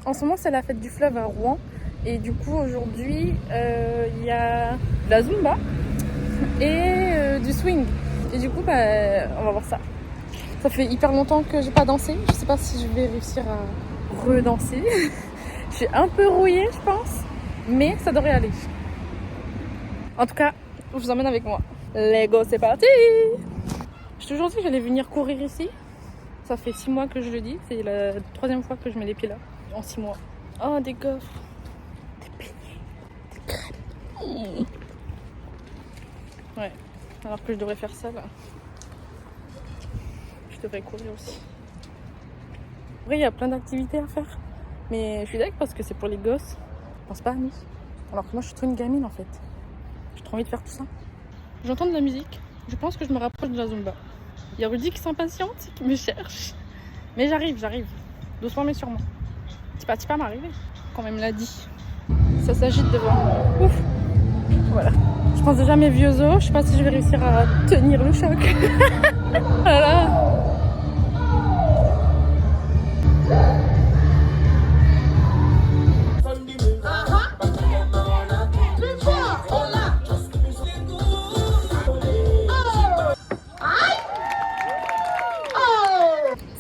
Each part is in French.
En ce moment, c'est la fête du fleuve à Rouen. Et du coup, aujourd'hui, il y a de la Zumba et du swing. Et du coup, on va voir ça. Ça fait hyper longtemps que j'ai pas dansé. Je sais pas si je vais réussir à redanser. Je suis un peu rouillée, je pense. Mais ça devrait aller. En tout cas, je vous emmène avec moi. Let's go, c'est parti! Je t'ai toujours dit que j'allais venir courir ici. Ça fait 6 mois que je le dis. C'est la 3e fois que je mets les pieds là. En 6 mois. Oh, des gaufres. Des beignets. Des crêpes. Ouais. Alors que je devrais faire ça là. Je devrais courir aussi. Après, il y a plein d'activités à faire. Mais je suis d'accord parce que c'est pour les gosses. Je pense pas à nous. Alors que moi, je suis trop une gamine en fait. J'ai trop envie de faire tout ça. J'entends de la musique. Je pense que je me rapproche de la Zumba. Il y a Rudy qui s'impatiente, qui me cherche. Mais j'arrive. Doucement mais sûrement. Petit pas m'arriver, quand même l'a dit. Ça s'agite devant. Ouf. Voilà. Je pense déjà à mes vieux os. Je sais pas si je vais réussir à tenir le choc. Voilà.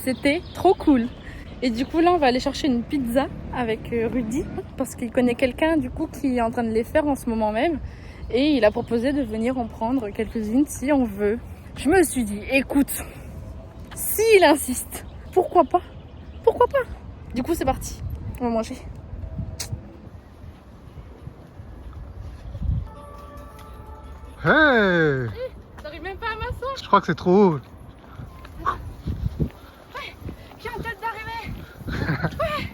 C'était trop cool. Et du coup là on va aller chercher une pizza avec Rudy parce qu'il connaît quelqu'un du coup qui est en train de les faire en ce moment même et il a proposé de venir en prendre quelques-unes si on veut. Je me suis dit écoute, s'il insiste, pourquoi pas? Du coup c'est parti, on va manger. Hey! T'arrives même pas à m'asseoir. Je crois que c'est trop haut. Qui a en tête d'arriver? Ouais.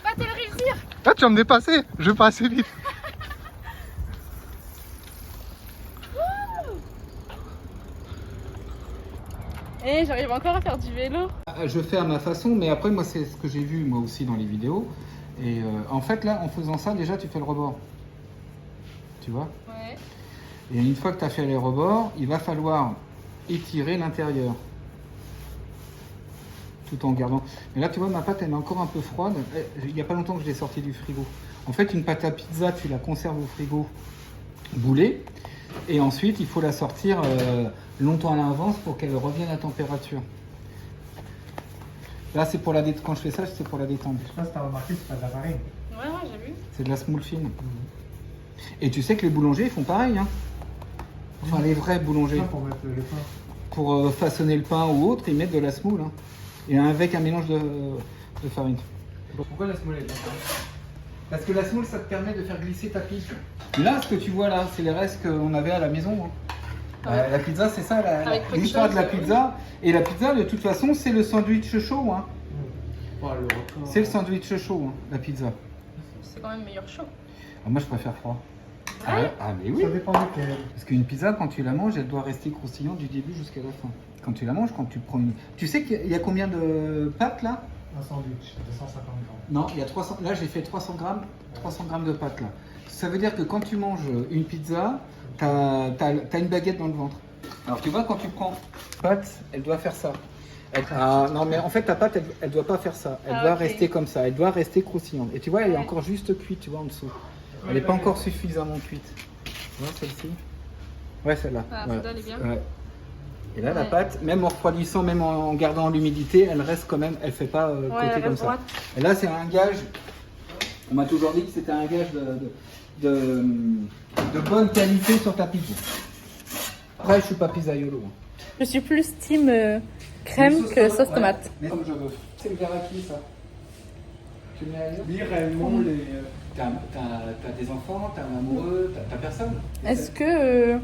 Va-t-elle réussir? Ah, tu vas me dépasser. Je vais pas assez vite. Et j'arrive encore à faire du vélo. Je fais à ma façon, mais après, moi, c'est ce que j'ai vu moi aussi dans les vidéos. Et en fait, là, en faisant ça, déjà, tu fais le rebord. Tu vois? Ouais. Et une fois que tu as fait les rebords, il va falloir étirer l'intérieur. Tout en gardant. Mais là, tu vois, ma pâte, elle est encore un peu froide. Il n'y a pas longtemps que je l'ai sortie du frigo. En fait, une pâte à pizza, tu la conserves au frigo boulée. Et ensuite, il faut la sortir longtemps à l'avance pour qu'elle revienne à température. Là, c'est pour la détendre. Quand je fais ça, c'est pour la détendre. Je sais pas si t'as remarqué, c'est pas de la farine. Ouais, j'ai vu. C'est de la semoule fine. Et tu sais que les boulangers, ils font pareil. Hein. Enfin, les vrais boulangers. Pour mettre le pain. Pour façonner le pain ou autre, ils mettent de la semoule. Hein. Et avec un mélange de farine. Pourquoi la semoule est là? Parce que la semoule, ça te permet de faire glisser ta pizza. Là, ce que tu vois là, c'est les restes qu'on avait à la maison. Hein. Ouais. La pizza, c'est ça, chose, l'histoire de la pizza. Et la pizza, de toute façon, c'est le sandwich chaud. Hein. Oh, le record. C'est le sandwich chaud, hein, la pizza. C'est quand même meilleur chaud. Ah, moi, je préfère froid. Ouais. Ah, mais oui. Ça dépend de quel. Parce qu'une pizza, quand tu la manges, elle doit rester croustillante du début jusqu'à la fin. Quand tu la manges, quand tu prends une... Tu sais qu'il y a combien de pâtes là? Un sandwich de 150 grammes. Non, il y a 300. Là, j'ai fait 300 grammes de pâtes là. Ça veut dire que quand tu manges une pizza, t'as une baguette dans le ventre. Alors tu vois, quand tu prends pâte, elle doit faire ça. Non, mais en fait, ta pâte, elle doit pas faire ça. Elle doit rester comme ça. Elle doit rester croustillante. Et tu vois, elle est encore juste cuite, tu vois, en dessous. Elle n'est pas encore suffisamment cuite. Tu vois, celle-ci? Ouais, celle-là. Ah, voilà. celle-là, elle est bien. Ouais. Et là, la Ouais. pâte, même en refroidissant, même en gardant l'humidité, elle reste quand même, elle fait pas côté elle comme reste ça. droite. Et là, c'est un gage. On m'a toujours dit que c'était un gage de bonne qualité sur ta pizza. Après, je suis pas pizzaiolo. Hein. Je suis plus team crème que sauce tomate. Mais comme je veux. C'est le garaki, ça. Tu mets ailleurs? Oui, réellement, T'as des enfants, t'as un amoureux, t'as personne. Est-ce que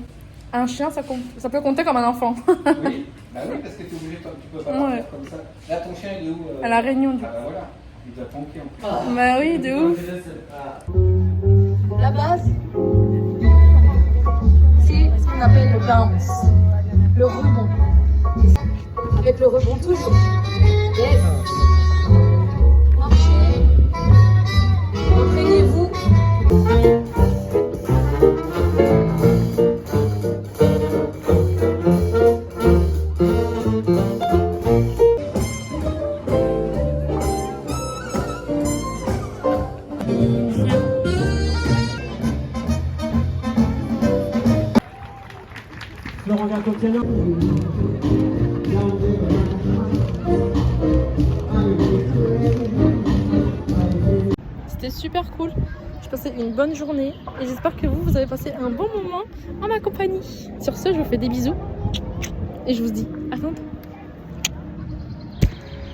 un chien, ça peut compter comme un enfant? Oui, bah oui, parce que t'es obligé, tu peux pas le Ouais. faire comme ça. Là, ton chien, il est où À la Réunion, du Ah coup. bah voilà, il doit tanker en plus. Bah oui, de ouf. La base, c'est ce qu'on appelle le bounce, le rebond. Avec le rebond toujours. Yes. Marchez. Entraînez-vous. C'était super cool. J'ai passé une bonne journée et j'espère que vous avez passé un bon moment en ma compagnie. Sur ce, je vous fais des bisous et je vous dis à bientôt.